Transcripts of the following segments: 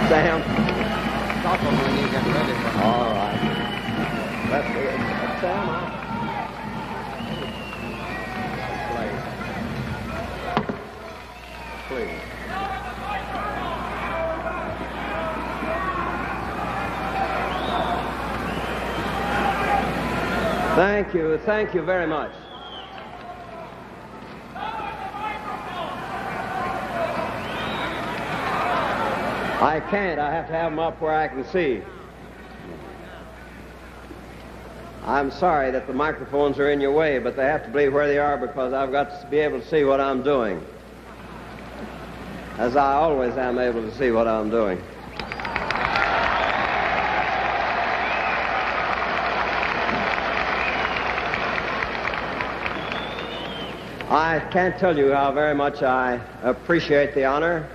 Sam? Stop them when you get ready for them. All right. Let's see. Sam, please. Thank you very much. I can't. I have to have them up where I can see. I'm sorry that the microphones are in your way, but they have to be where they are because I've got to be able to see what I'm doing. As I always am able to see what I'm doing. I can't tell you how very much I appreciate the honor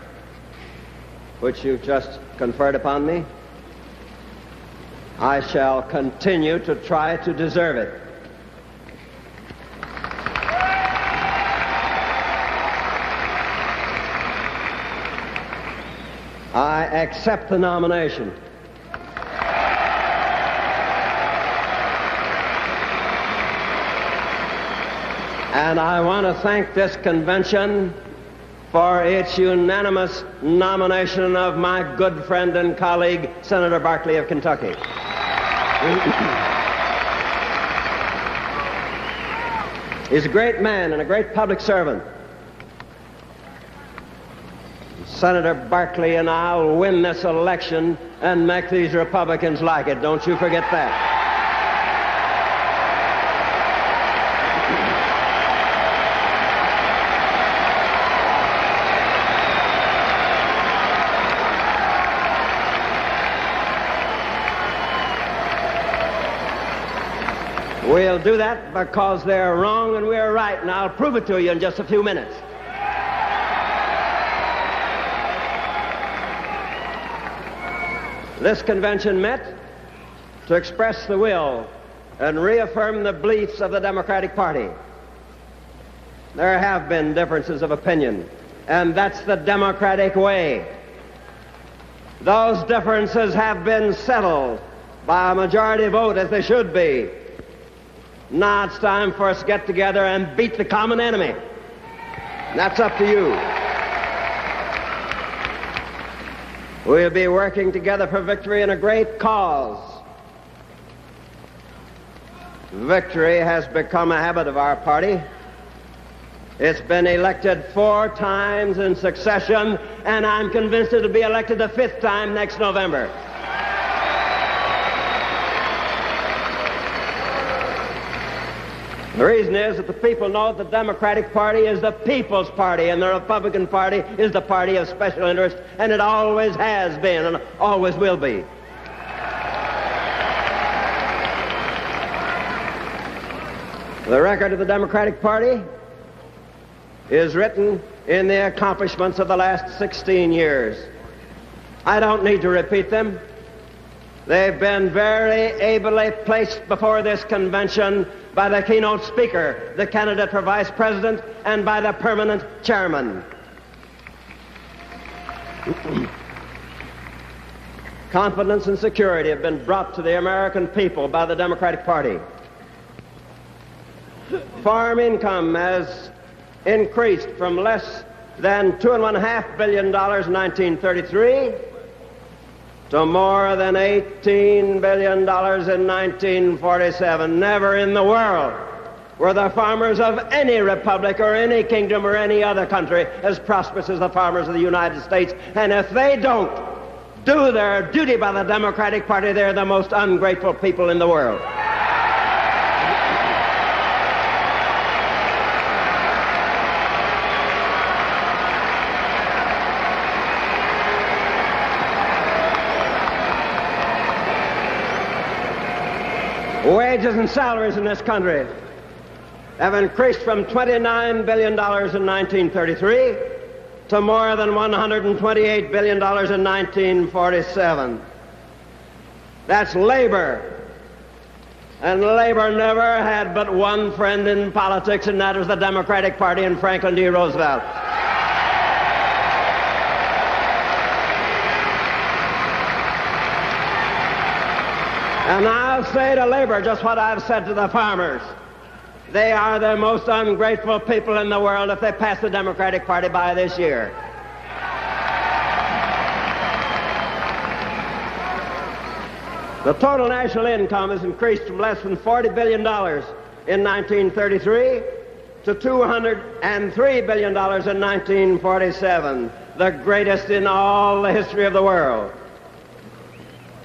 which you've just conferred upon me. I shall continue to try to deserve it. I accept the nomination. And I want to thank this convention for its unanimous nomination of my good friend and colleague, Senator Barkley of Kentucky. He's a great man and a great public servant. Senator Barkley and I'll win this election and make these Republicans like it. Don't you forget that. We'll do that because they're wrong and we're right, and I'll prove it to you in just a few minutes. This convention met to express the will and reaffirm the beliefs of the Democratic Party. There have been differences of opinion, and that's the Democratic way. Those differences have been settled by a majority vote, as they should be. Now it's time for us to get together and beat the common enemy. That's up to you. We'll be working together for victory in a great cause. Victory has become a habit of our party. It's been elected 4 times in succession, and I'm convinced it'll be elected the 5th time next November. The reason is that the people know that the Democratic Party is the people's party, and the Republican Party is the party of special interest, and it always has been and always will be. The record of the Democratic Party is written in the accomplishments of the last 16 years. I don't need to repeat them. They've been very ably placed before this convention by the keynote speaker, the candidate for vice president, and by the permanent chairman. Confidence and security have been brought to the American people by the Democratic Party. Farm income has increased from less than $2.5 billion in 1933 to more than $18 billion in 1947. Never in the world were the farmers of any republic or any kingdom or any other country as prosperous as the farmers of the United States. And if they don't do their duty by the Democratic Party, they're the most ungrateful people in the world. Wages and salaries in this country have increased from $29 billion in 1933 to more than $128 billion in 1947. That's labor. And labor never had but one friend in politics, and that was the Democratic Party and Franklin D. Roosevelt. And I'll say to labor just what I've said to the farmers. They are the most ungrateful people in the world if they pass the Democratic Party by this year. The total national income has increased from less than $40 billion in 1933 to $203 billion in 1947, the greatest in all the history of the world.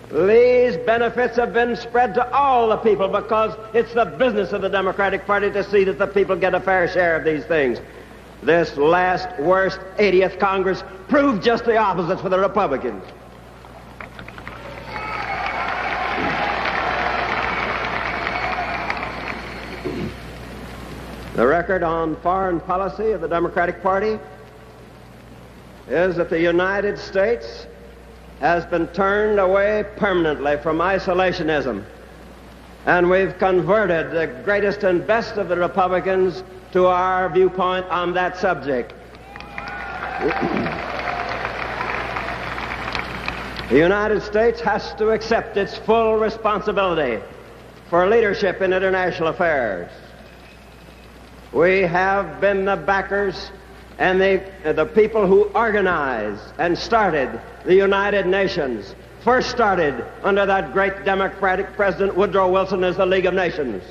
These benefits have been spread to all the people because it's the business of the Democratic Party to see that the people get a fair share of these things. This last, worst 80th Congress proved just the opposite for the Republicans. The record on foreign policy of the Democratic Party is that the United States has been turned away permanently from isolationism, and we've converted the greatest and best of the Republicans to our viewpoint on that subject. The United States has to accept its full responsibility for leadership in international affairs. We have been the backers and the people who organized and started the United Nations, first started under that great Democratic President Woodrow Wilson as the League of Nations.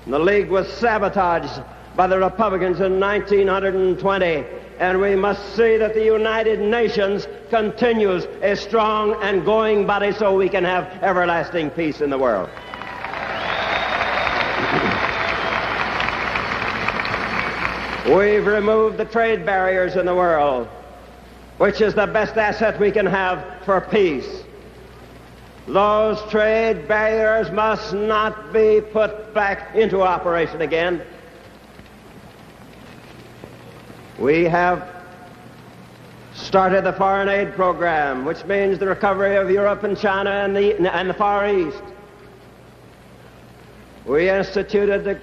And the League was sabotaged by the Republicans in 1920, and we must see that the United Nations continues a strong and going body so we can have everlasting peace in the world. We've removed the trade barriers in the world, which is the best asset we can have for peace. Those trade barriers must not be put back into operation again. We have started the foreign aid program, which means the recovery of Europe and China and the Far East. We instituted the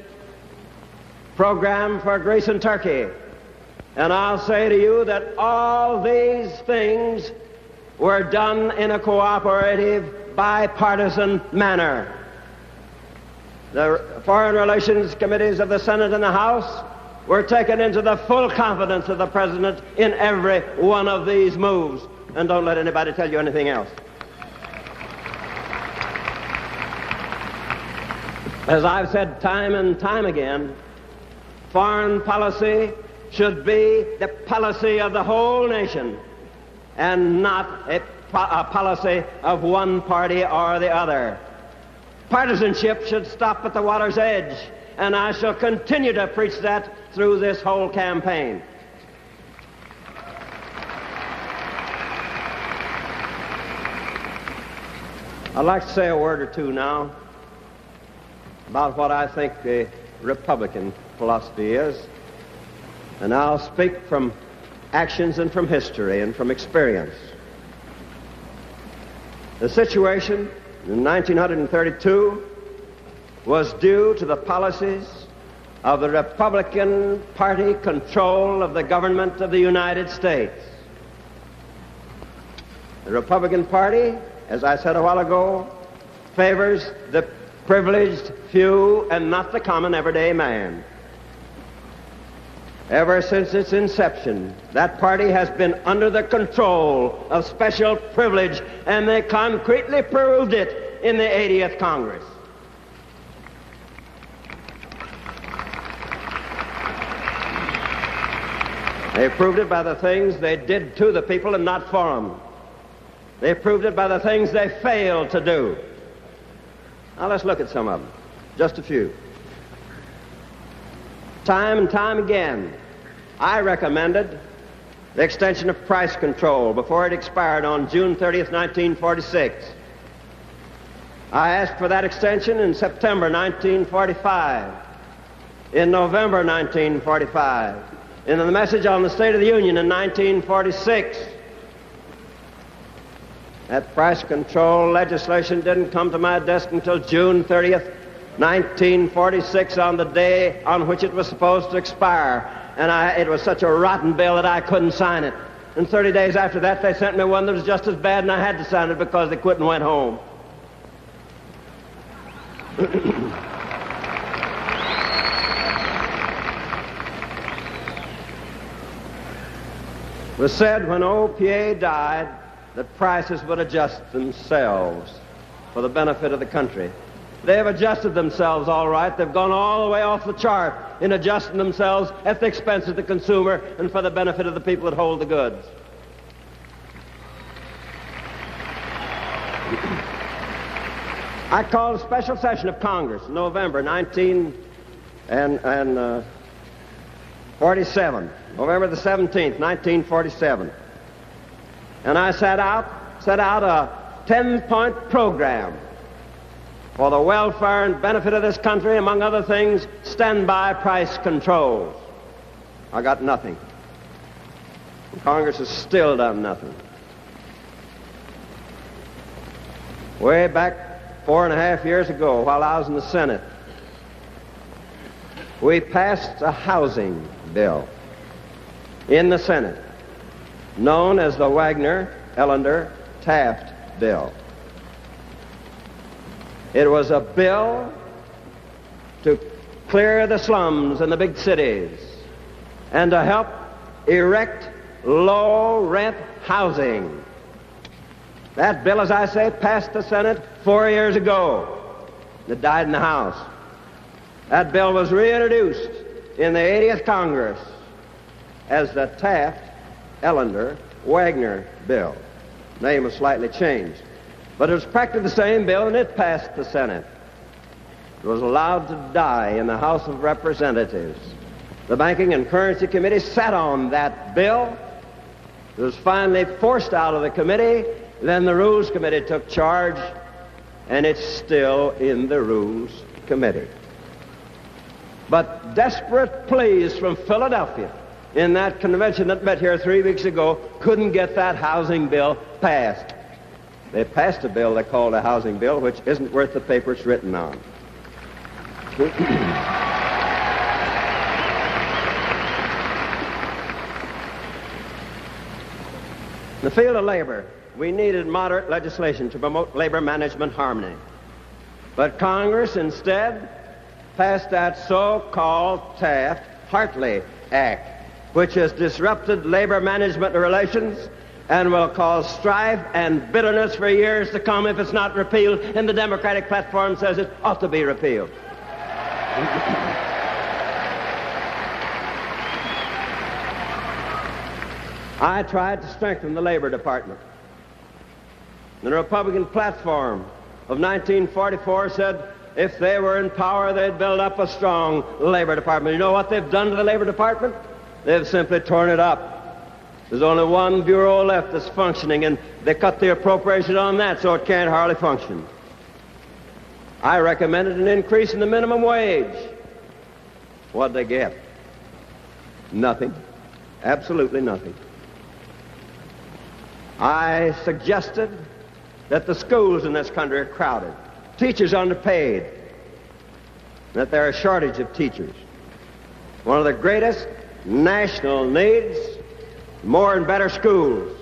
program for Greece and Turkey. And I'll say to you that all these things were done in a cooperative, bipartisan manner. The Foreign Relations Committees of the Senate and the House were taken into the full confidence of the President in every one of these moves. And don't let anybody tell you anything else. As I've said time and time again, foreign policy should be the policy of the whole nation and not a policy of one party or the other. Partisanship should stop at the water's edge, and I shall continue to preach that through this whole campaign. I'd like to say a word or two now about what I think the Republican philosophy is, and I'll speak from actions and from history and from experience. The situation in 1932 was due to the policies of the Republican Party control of the government of the United States. The Republican Party, as I said a while ago, favors the privileged few and not the common everyday man. Ever since its inception, that party has been under the control of special privilege, and they concretely proved it in the 80th Congress. They proved it by the things they did to the people and not for them. They proved it by the things they failed to do. Now let's look at some of them, just a few. Time and time again, I recommended the extension of price control before it expired on June 30th, 1946. I asked for that extension in September 1945, in November 1945, in the message on the State of the Union in 1946. That price control legislation didn't come to my desk until June 30th, 1946, on the day on which it was supposed to expire. And it was such a rotten bill that I couldn't sign it. And 30 days after that, they sent me one that was just as bad, and I had to sign it because they quit and went home. It was said when OPA died that prices would adjust themselves for the benefit of the country. They have adjusted themselves all right. They've gone all the way off the chart in adjusting themselves at the expense of the consumer and for the benefit of the people that hold the goods. I called a special session of Congress in November 1947, November the 17th, 1947. And I set out a 10-point program for the welfare and benefit of this country, among other things, standby price controls. I got nothing. And Congress has still done nothing. Way back 4.5 years ago, while I was in the Senate, we passed a housing bill in the Senate known as the Wagner-Ellender-Taft bill. It was a bill to clear the slums in the big cities and to help erect low-rent housing. That bill, as I say, passed the Senate 4 years ago. It died in the House. That bill was reintroduced in the 80th Congress as the Taft-Ellender-Wagner bill. The name was slightly changed. But it was practically the same bill, and it passed the Senate. It was allowed to die in the House of Representatives. The Banking and Currency Committee sat on that bill. It was finally forced out of the committee. Then the Rules Committee took charge, and it's still in the Rules Committee. But desperate pleas from Philadelphia in that convention that met here 3 weeks ago couldn't get that housing bill passed. They passed a bill they called a housing bill, which isn't worth the paper it's written on. In the field of labor, we needed moderate legislation to promote labor management harmony. But Congress instead passed that so-called Taft-Hartley Act, which has disrupted labor management relations and will cause strife and bitterness for years to come if it's not repealed, and the Democratic platform says it ought to be repealed. I tried to strengthen the Labor Department. The Republican platform of 1944 said if they were in power, they'd build up a strong Labor Department. You know what they've done to the Labor Department? They've simply torn it up. There's only one bureau left that's functioning, and they cut the appropriation on that, so it can't hardly function. I recommended an increase in the minimum wage. What'd they get? Nothing. Absolutely nothing. I suggested that the schools in this country are crowded, teachers underpaid, that there are a shortage of teachers. One of the greatest national needs, more and better schools.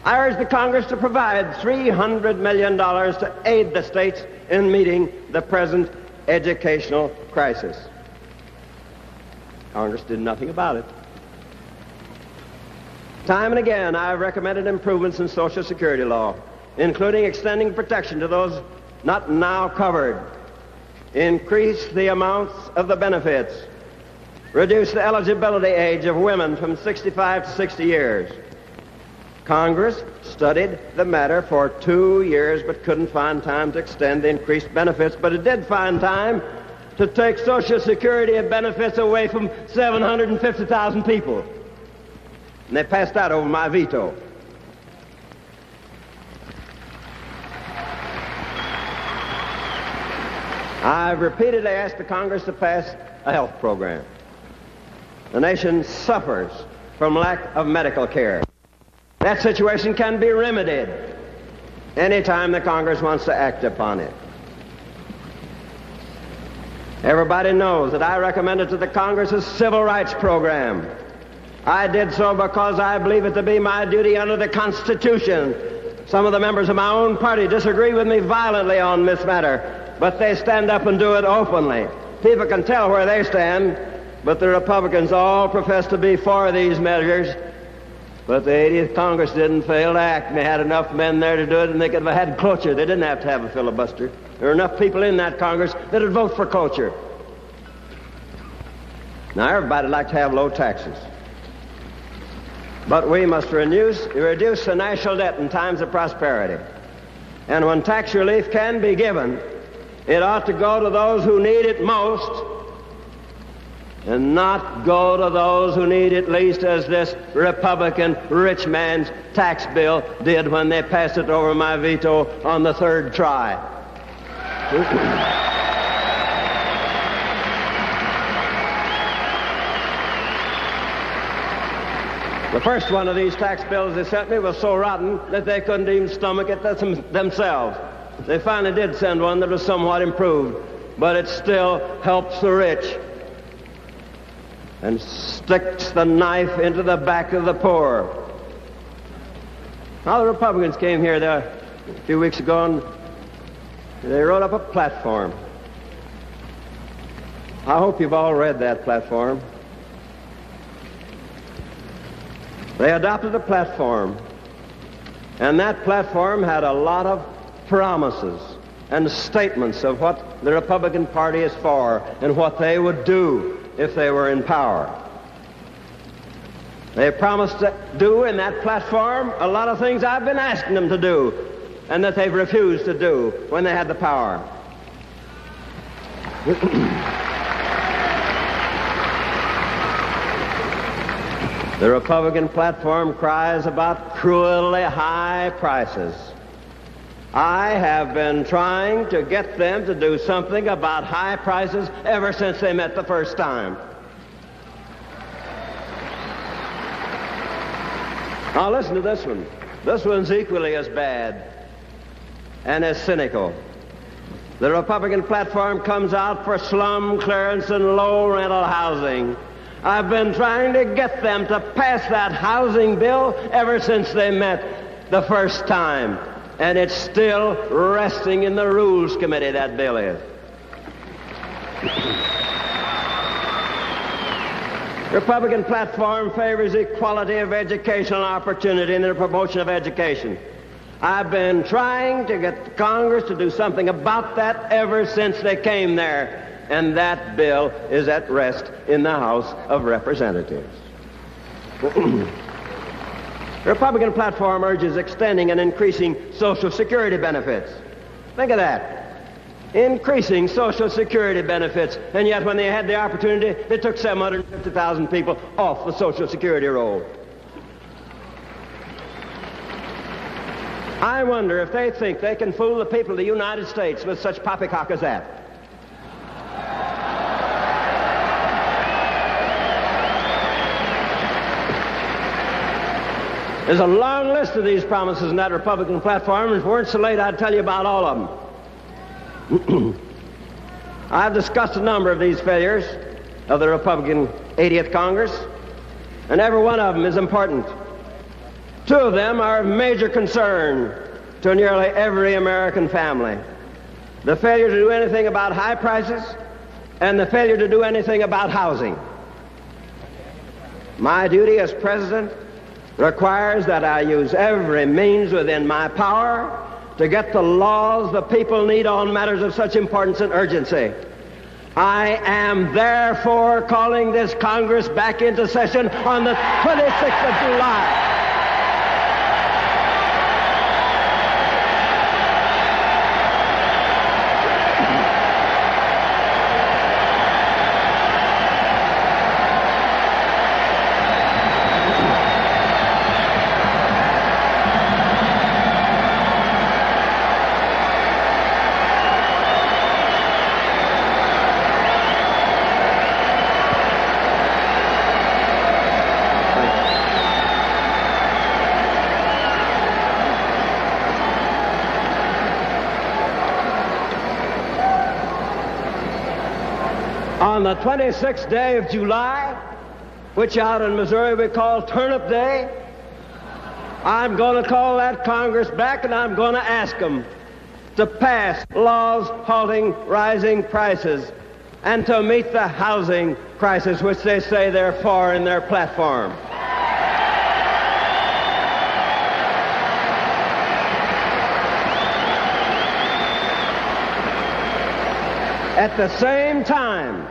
I urge the Congress to provide $300 million to aid the states in meeting the present educational crisis. Congress did nothing about it. Time and again, I've recommended improvements in Social Security law, including extending protection to those not now covered, increase the amounts of the benefits, reduce the eligibility age of women from 65 to 60 years. Congress studied the matter for 2 years but couldn't find time to extend the increased benefits, but it did find time to take Social Security benefits away from 750,000 people. And they passed that over my veto. I've repeatedly asked the Congress to pass a health program. The nation suffers from lack of medical care. That situation can be remedied anytime the Congress wants to act upon it. Everybody knows that I recommended to the Congress a civil rights program. I did so because I believe it to be my duty under the Constitution. Some of the members of my own party disagree with me violently on this matter, but they stand up and do it openly. People can tell where they stand, but the Republicans all profess to be for these measures. But the 80th Congress didn't fail to act, and they had enough men there to do it, and they could have had cloture. They didn't have to have a filibuster. There were enough people in that Congress that would vote for cloture. Now, everybody would like to have low taxes. But we must reduce the national debt in times of prosperity. And when tax relief can be given, it ought to go to those who need it most and not go to those who need it least, as this Republican rich man's tax bill did when they passed it over my veto on the third try. The first one of these tax bills they sent me was so rotten that they couldn't even stomach it themselves. They finally did send one that was somewhat improved, but it still helps the rich and sticks the knife into the back of the poor. Now, the Republicans came here there a few weeks ago, and they wrote up a platform. I hope you've all read that platform. They adopted a platform, and that platform had a lot of promises and statements of what the Republican Party is for and what they would do if they were in power. They promised to do in that platform a lot of things I've been asking them to do and that they've refused to do when they had the power. The Republican platform cries about cruelly high prices. I have been trying to get them to do something about high prices ever since they met the first time. Now listen to this one. This one's equally as bad and as cynical. The Republican platform comes out for slum clearance and low rental housing. I've been trying to get them to pass that housing bill ever since they met the first time. And it's still resting in the Rules Committee, that bill is. Republican platform favors equality of educational opportunity and the promotion of education. I've been trying to get Congress to do something about that ever since they came there. And that bill is at rest in the House of Representatives. The Republican platform urges extending and increasing Social Security benefits. Think of that. Increasing Social Security benefits. And yet when they had the opportunity, they took 750,000 people off the Social Security roll. I wonder if they think they can fool the people of the United States with such poppycock as that. There's a long list of these promises in that Republican platform, and if it weren't so late, I'd tell you about all of them. I've discussed a number of these failures of the Republican 80th Congress, and every one of them is important. Two of them are of major concern to nearly every American family. The failure to do anything about high prices and the failure to do anything about housing. My duty as president requires that I use every means within my power to get the laws the people need on matters of such importance and urgency. I am therefore calling this Congress back into session on the 26th of July. On the 26th day of July, which out in Missouri we call Turnip Day, I'm going to call that Congress back and I'm going to ask them, to pass laws halting rising prices, and to meet the housing crisis which they say they're for in their platform. At the same time,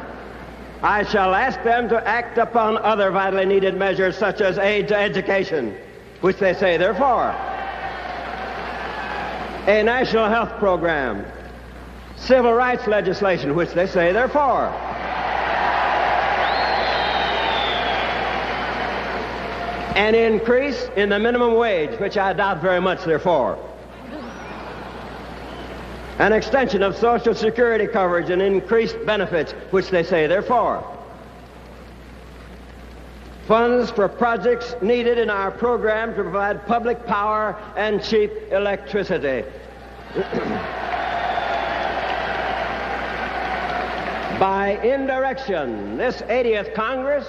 I shall ask them to act upon other vitally needed measures such as aid to education, which they say they're for, a national health program, civil rights legislation, which they say they're for, an increase in the minimum wage, which I doubt very much they're for, an extension of Social Security coverage and increased benefits, which they say they're for, funds for projects needed in our program to provide public power and cheap electricity. By indirection, this 80th Congress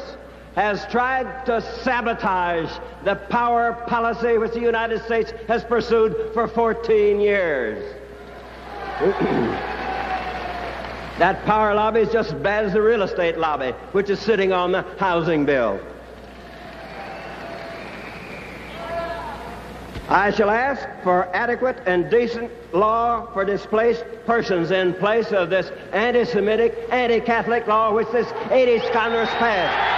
has tried to sabotage the power policy which the United States has pursued for 14 years. That power lobby is just as bad as the real estate lobby, which is sitting on the housing bill. I shall ask for adequate and decent law for displaced persons in place of this anti-Semitic, anti-Catholic law which this 80th Congress passed.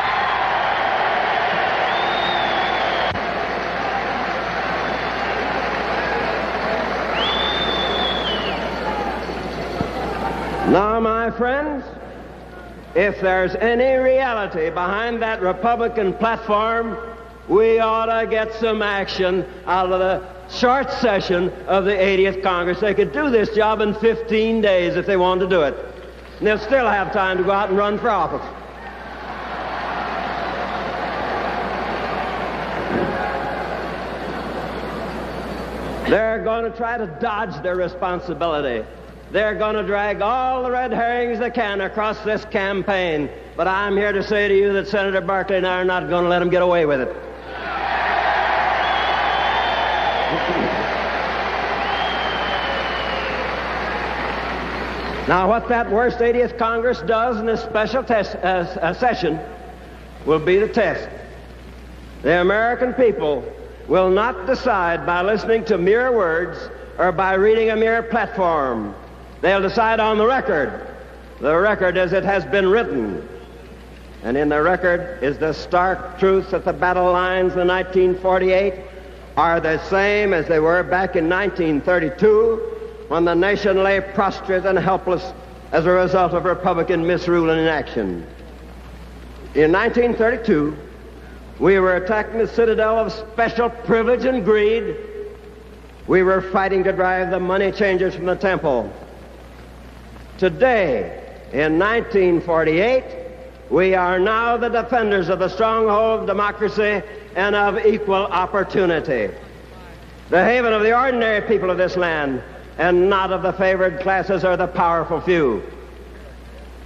Now, my friends, if there's any reality behind that Republican platform, we ought to get some action out of the short session of the 80th Congress. They could do this job in 15 days if they wanted to do it. And they'll still have time to go out and run for office. They're going to try to dodge their responsibility. They're going to drag all the red herrings they can across this campaign. But I'm here to say to you that Senator Barkley and I are not going to let them get away with it. Now, what that worst 80th Congress does in this special session will be the test. The American people will not decide by listening to mere words or by reading a mere platform. They'll decide on the record as it has been written. And in the record is the stark truth that the battle lines in 1948 are the same as they were back in 1932, when the nation lay prostrate and helpless as a result of Republican misrule and inaction. In 1932, we were attacking the citadel of special privilege and greed. We were fighting to drive the money changers from the temple. Today, in 1948, we are now the defenders of the stronghold of democracy and of equal opportunity, the haven of the ordinary people of this land, and not of the favored classes or the powerful few.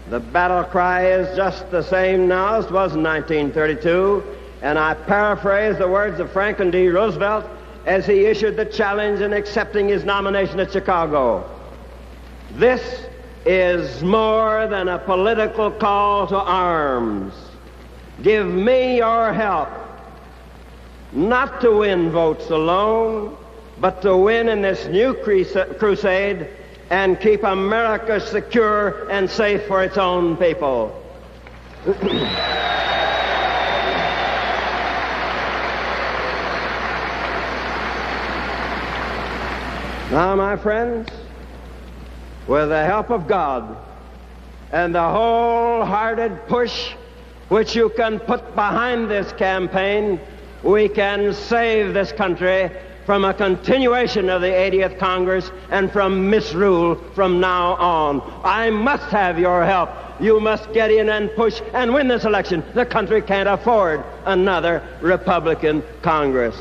The battle cry is just the same now as it was in 1932, and I paraphrase the words of Franklin D. Roosevelt as he issued the challenge in accepting his nomination at Chicago. This is more than a political call to arms. Give me your help, not to win votes alone, but to win in this new crusade and keep America secure and safe for its own people. Now, my friends, with the help of God and the wholehearted push which you can put behind this campaign, we can save this country from a continuation of the 80th Congress and from misrule from now on. I must have your help. You must get in and push and win this election. The country can't afford another Republican Congress.